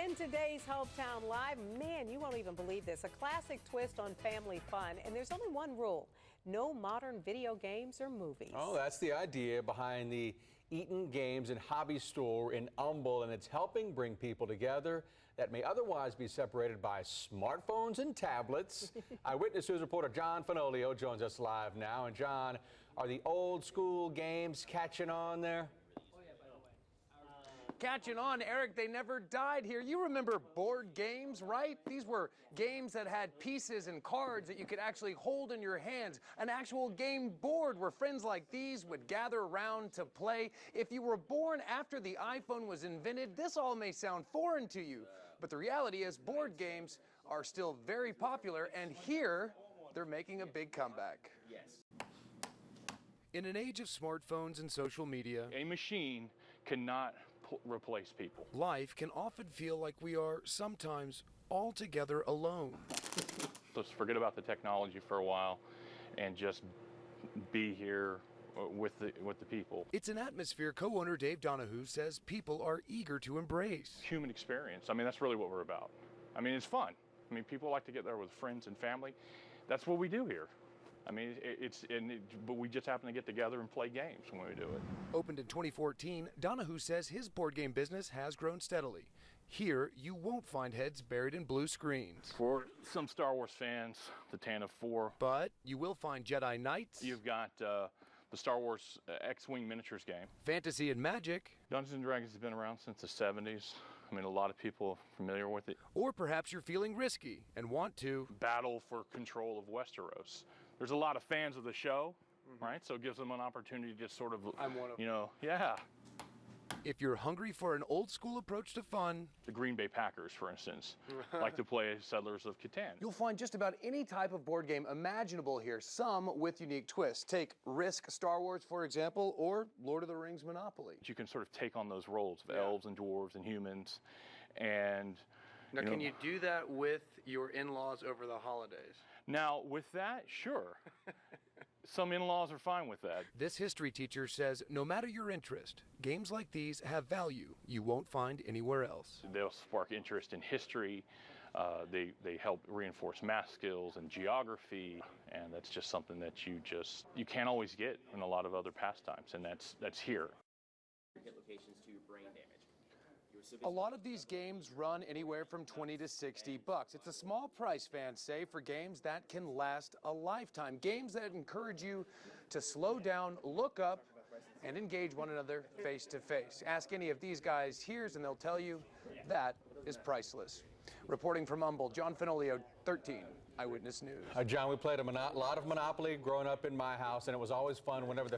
In today's Hometown Live, man, you won't even believe this. A classic twist on family fun. And there's only one rule: no modern video games or movies. Oh, that's the idea behind the Ettin Games and Hobbies store in Humble, and it's helping bring people together that may otherwise be separated by smartphones and tablets. Eyewitness News reporter John Fenolio joins us live now. And John, are the old school games catching on there? Catching on, Eric. They never died here. You remember board games, right? These were games that had pieces and cards that you could actually hold in your hands. An actual game board where friends like these would gather around to play. If you were born after the iPhone was invented, this all may sound foreign to you. But the reality is board games are still very popular, and here they're making a big comeback. Yes. In an age of smartphones and social media, a machine cannot replace people. Life can often feel like we are sometimes altogether alone. Let's forget about the technology for a while and just be here with the people. It's an atmosphere co-owner Dave Donohoo says people are eager to embrace. Human experience. I mean, that's really what we're about. I mean, it's fun. I mean, people like to get there with friends and family. That's what we do here. I mean, but we just happen to get together and play games when we do it. Opened in 2014, Donohoo says his board game business has grown steadily. Here, you won't find heads buried in blue screens. For some Star Wars fans, the Tan of 4. But you will find Jedi Knights. You've got the Star Wars X-Wing miniatures game. Fantasy and Magic. Dungeons & Dragons has been around since the 70s. I mean, a lot of people are familiar with it. Or perhaps you're feeling risky and want to battle for control of Westeros. There's a lot of fans of the show, right? So it gives them an opportunity to just sort of, yeah. If you're hungry for an old school approach to fun, the Green Bay Packers, for instance, like to play Settlers of Catan. You'll find just about any type of board game imaginable here, some with unique twists. Take Risk Star Wars, for example, or Lord of the Rings Monopoly. You can sort of take on those roles of elves and dwarves and humans. And now, can you do that with your in-laws over the holidays? Now, with that, sure. Some in-laws are fine with that. This history teacher says no matter your interest, games like these have value you won't find anywhere else. They'll spark interest in history. They help reinforce math skills and geography, and that's just something that you can't always get in a lot of other pastimes, and that's here. Locations to brain damage. A lot of these games run anywhere from $20 to $60. It's a small price, fans say, for games that can last a lifetime. Games that encourage you to slow down, look up, and engage one another face to face. Ask any of these guys here and they'll tell you that is priceless. Reporting from Humble, John Fenolio, 13 Eyewitness News. John, we played a lot of Monopoly growing up in my house, and it was always fun whenever the